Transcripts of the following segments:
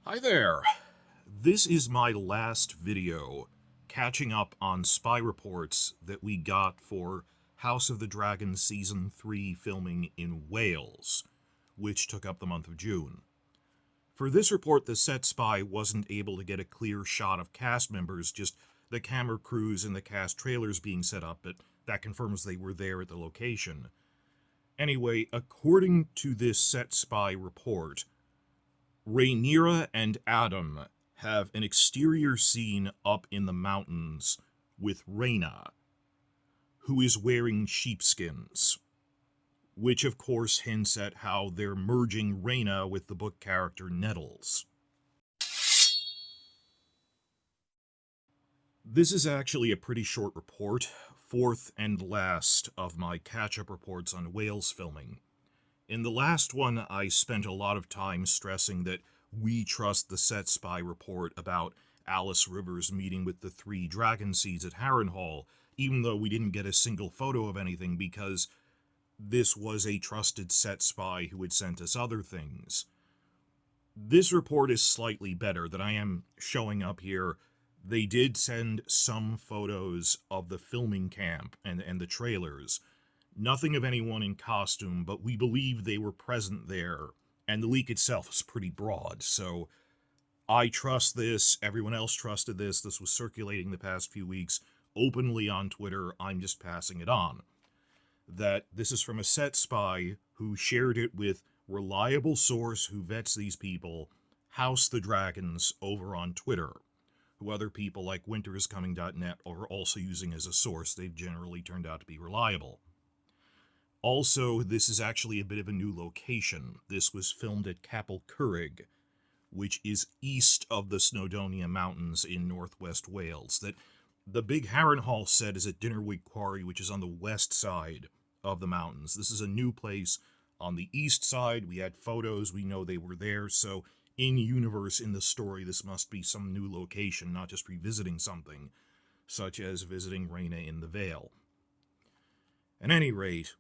Hi there. This is my last video catching up on spy reports that we got for House of the Dragon Season 3 filming in Wales, which took up the month of June. For this report, the set spy wasn't able to get a clear shot of cast members, just the camera crews and the cast trailers being set up, but that confirms they were there at the location. Anyway, according to this set spy report, Rhaenyra and Addam have an exterior scene up in the mountains with Rhaena, who is wearing sheepskins, which of course hints at how they're merging Rhaena with the book character Nettles. This is actually a pretty short report, fourth and last of my catch-up reports on Wales filming. In the last one, I spent a lot of time stressing that we trust the set spy report about Alice Rivers meeting with the 3 dragon seeds at Harrenhal, even though we didn't get a single photo of anything because this was a trusted set spy who had sent us other things. This report is slightly better that I am showing up here. They did send some photos of the filming camp and the trailers. Nothing of anyone in costume, but we believe they were present there, and the leak itself is pretty broad, so I trust this, everyone else trusted this was circulating the past few weeks openly on Twitter, I'm just passing it on. That this is from a set spy who shared it with reliable source who vets these people, House the Dragons, over on Twitter, who other people like winteriscoming.net are also using as a source. They've generally turned out to be reliable. Also, this is actually a bit of a new location. This was filmed at Capel Curig, which is east of the Snowdonia Mountains in northwest Wales. That the big Harrenhal set is at Dinnerwig Quarry, which is on the west side of the mountains. This is a new place on the east side. We had photos, we know they were there, so in-universe in the story, this must be some new location, not just revisiting something, such as visiting Rhaena in the Vale. At any rate,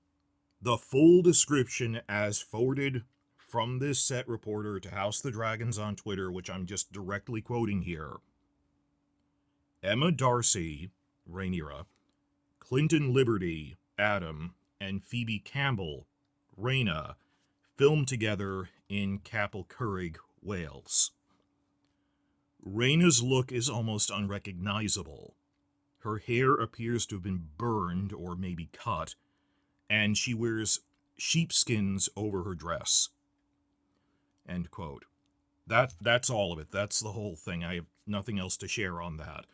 the full description as forwarded from this set reporter to House the Dragons on Twitter, which I'm just directly quoting here. Emma Darcy, Rhaenyra, Clinton Liberty, Addam, and Phoebe Campbell, Rhaena, filmed together in Capel Curig, Wales. Rhaena's look is almost unrecognizable. Her hair appears to have been burned or maybe cut, and she wears sheepskins over her dress. End quote. That's all of it. That's the whole thing. I have nothing else to share on that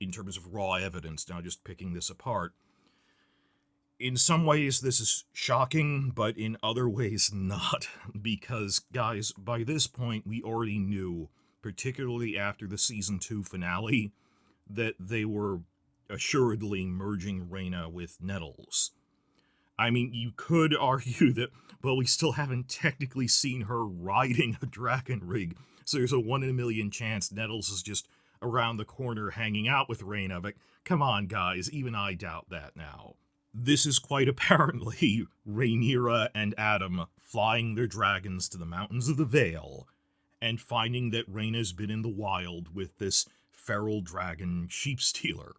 in terms of raw evidence, now just picking this apart. In some ways, this is shocking, but in other ways not, because, guys, by this point, we already knew, particularly after the Season 2 finale, that they were assuredly merging Rhaena with Nettles. I mean, you could argue that, well, we still haven't technically seen her riding a dragon rig, so there's a 1 in a million chance Nettles is just around the corner hanging out with Rhaena, but come on, guys, even I doubt that now. This is quite apparently Rhaenyra and Addam flying their dragons to the mountains of the Vale and finding that Rhaena's been in the wild with this feral dragon sheep stealer.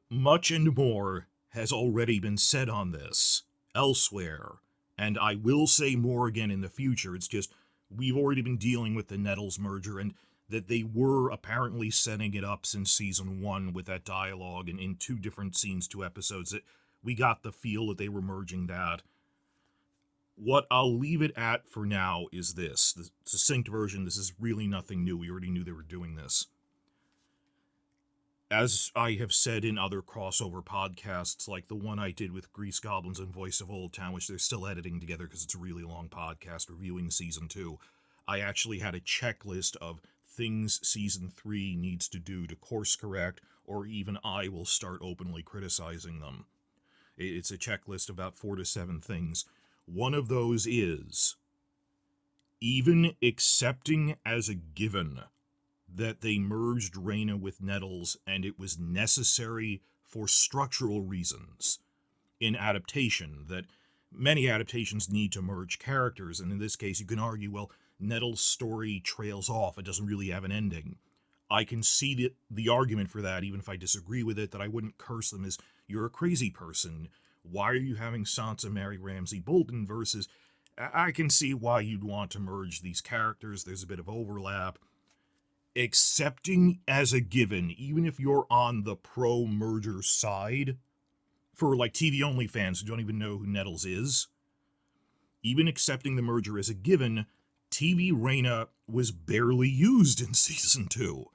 Much and more has already been said on this elsewhere, and I will say more again in the future. It's just we've already been dealing with the Nettles merger, and that they were apparently setting it up since Season 1 with that dialogue, and in 2 different scenes, 2 episodes, that we got the feel that they were merging that. What I'll leave it at for now is this. The succinct version, this is really nothing new. We already knew they were doing this. As I have said in other crossover podcasts, like the one I did with Grease Goblins and Voice of Old Town, which they're still editing together because it's a really long podcast reviewing Season 2, I actually had a checklist of things Season 3 needs to do to course correct, or even I will start openly criticizing them. It's a checklist of about 4 to 7 things. One of those is, even accepting as a given that they merged Rhaena with Nettles and it was necessary for structural reasons in adaptation, that many adaptations need to merge characters, and in this case you can argue, well, Nettles' story trails off. It doesn't really have an ending. I can see the argument for that, even if I disagree with it, that I wouldn't curse them as, you're a crazy person. Why are you having Sansa marry Ramsay Bolton versus... I can see why you'd want to merge these characters. There's a bit of overlap. Accepting as a given, even if you're on the pro-merger side, for like TV-only fans who don't even know who Nettles is, even accepting the merger as a given, TV Rhaena was barely used in season 2.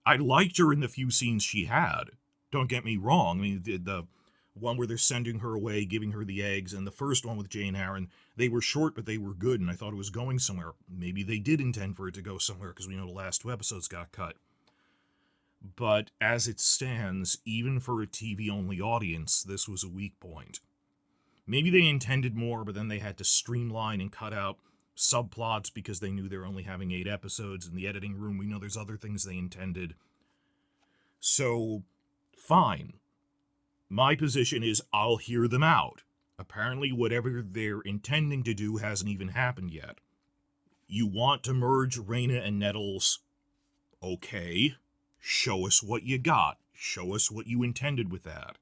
I liked her in the few scenes she had. Don't get me wrong. I mean, the one where they're sending her away, giving her the eggs, and the first one with Jane Aaron, they were short, but they were good, and I thought it was going somewhere. Maybe they did intend for it to go somewhere, because we know the last 2 episodes got cut. But as it stands, even for a TV-only audience, this was a weak point. Maybe they intended more, but then they had to streamline and cut out subplots because they knew they were only having 8 episodes. In the editing room, we know there's other things they intended. So, fine. My position is I'll hear them out. Apparently, whatever they're intending to do hasn't even happened yet. You want to merge Rhaena and Nettles? Okay. Show us what you got. Show us what you intended with that.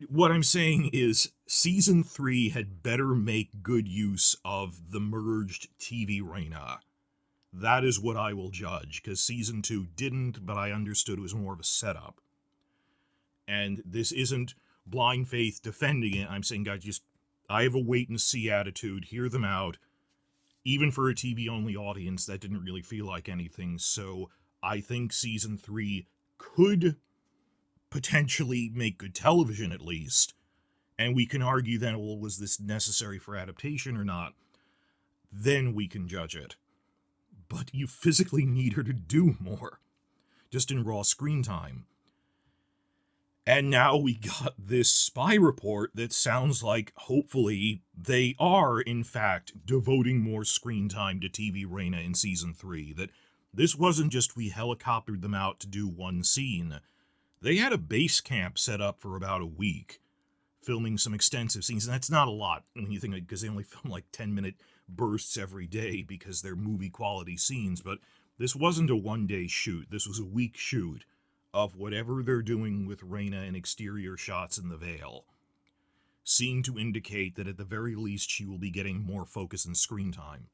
What I'm saying is, Season 3 had better make good use of the merged TV Rhaena. That is what I will judge, because Season 2 didn't, but I understood it was more of a setup. And this isn't blind faith defending it. I'm saying, guys, I have a wait-and-see attitude. Hear them out. Even for a TV-only audience, that didn't really feel like anything, so I think Season 3 could potentially make good television, at least. And we can argue then, well, was this necessary for adaptation or not? Then we can judge it. But you physically need her to do more, just in raw screen time. And now we got this spy report that sounds like, hopefully, they are, in fact, devoting more screen time to TV Rhaena in Season 3. That this wasn't just we helicoptered them out to do one scene. They had a base camp set up for about a week, filming some extensive scenes. And that's not a lot when you think, because they only film like 10-minute bursts every day because they're movie-quality scenes. But this wasn't a one-day shoot. This was a week shoot of whatever they're doing with Rhaena and exterior shots in the Vale, seem to indicate that at the very least she will be getting more focus and screen time.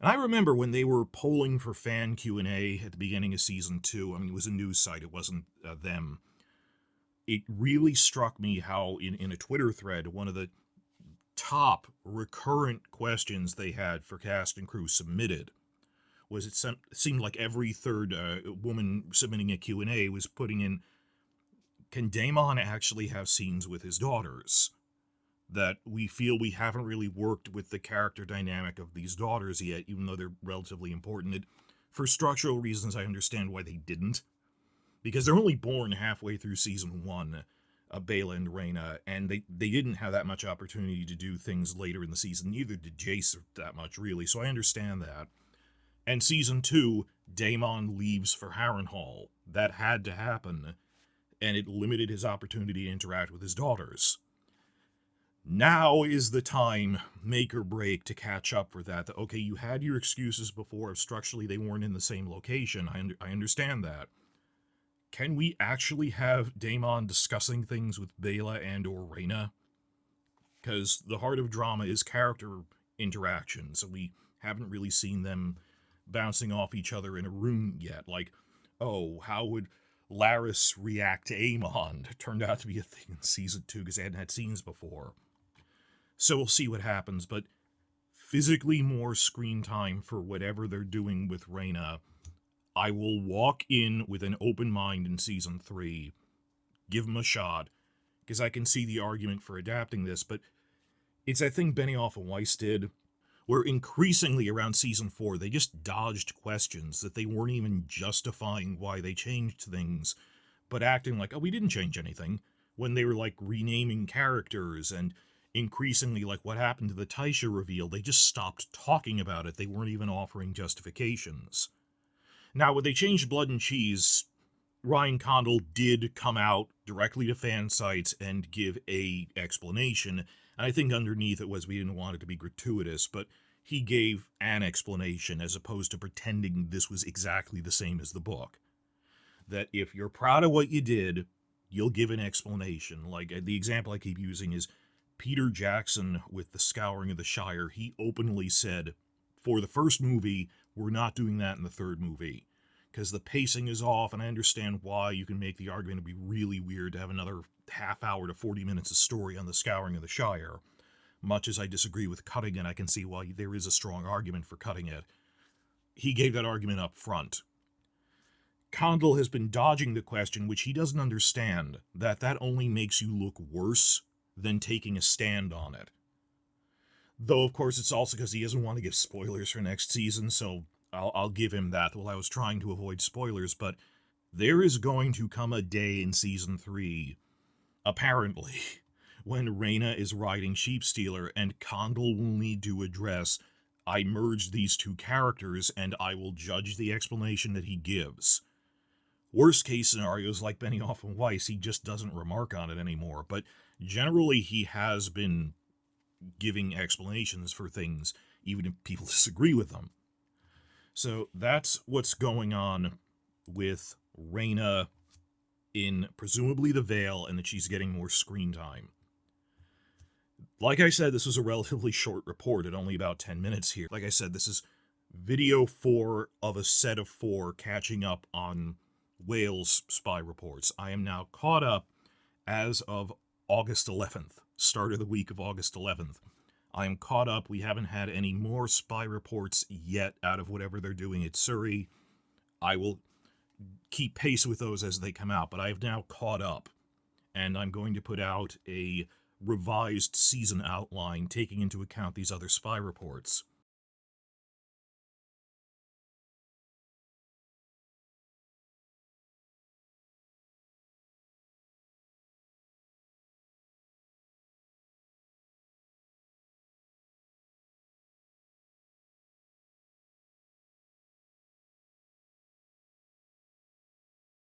And I remember when they were polling for fan Q&A at the beginning of Season 2, I mean, it was a news site, it wasn't them. It really struck me how in a Twitter thread, one of the top recurrent questions they had for cast and crew submitted was it seemed like every third woman submitting a Q&A was putting in, can Daemon actually have scenes with his daughters? That we feel we haven't really worked with the character dynamic of these daughters yet, even though they're relatively important. For structural reasons, I understand why they didn't. Because they're only born halfway through Season 1, Bela and Rhaena, and they didn't have that much opportunity to do things later in the season. Neither did Jace that much, really, so I understand that. And Season 2, Daemon leaves for Harrenhal. That had to happen, and it limited his opportunity to interact with his daughters. Now is the time, make or break, to catch up for that. Okay, you had your excuses before if structurally they weren't in the same location. I understand that. Can we actually have Daemon discussing things with Bela and or Rhaena? Because the heart of drama is character interaction, so we haven't really seen them bouncing off each other in a room yet. Like, oh, how would Larys react to Aemon? It turned out to be a thing in Season 2 because they hadn't had scenes before. So we'll see what happens, but physically more screen time for whatever they're doing with Rhaena. I will walk in with an open mind in Season 3, give them a shot, because I can see the argument for adapting this, but it's that thing Benioff and Weiss did, where increasingly around Season 4, they just dodged questions that they weren't even justifying why they changed things, but acting like, oh, we didn't change anything, when they were, like, renaming characters, and increasingly, like, what happened to the Taisha reveal, they just stopped talking about it. They weren't even offering justifications. Now, when they changed Blood and Cheese, Ryan Condal did come out directly to fan sites and give a explanation. And I think underneath it was we didn't want it to be gratuitous, but he gave an explanation as opposed to pretending this was exactly the same as the book. That if you're proud of what you did, you'll give an explanation. Like the example I keep using is Peter Jackson with The Scouring of the Shire. He openly said, for the first movie, we're not doing that in the third movie because the pacing is off, and I understand why. You can make the argument it'd be really weird to have another half hour to 40 minutes of story on The Scouring of the Shire. Much as I disagree with cutting it, I can see why there is a strong argument for cutting it. He gave that argument up front. Condell has been dodging the question, which he doesn't understand, that only makes you look worse than taking a stand on it. Though, of course, it's also because he doesn't want to give spoilers for next season, so I'll give him that. Well, I was trying to avoid spoilers, but there is going to come a day in Season 3, apparently, when Rhaena is riding Sheepstealer, and Condell will need to address, I merged these two characters, and I will judge the explanation that he gives. Worst case scenarios like Benioff and Weiss, he just doesn't remark on it anymore, but generally he has been giving explanations for things, even if people disagree with them. So that's what's going on with Rhaena in presumably the Vale, and that she's getting more screen time. Like I said, this was a relatively short report at only about 10 minutes here. Like I said, this is video 4 of a set of 4 catching up on Wales spy reports. I am now caught up as of August 11th, start of the week of August 11th. I am caught up. We haven't had any more spy reports yet out of whatever they're doing at Surrey. I will keep pace with those as they come out, but I have now caught up, and I'm going to put out a revised season outline taking into account these other spy reports.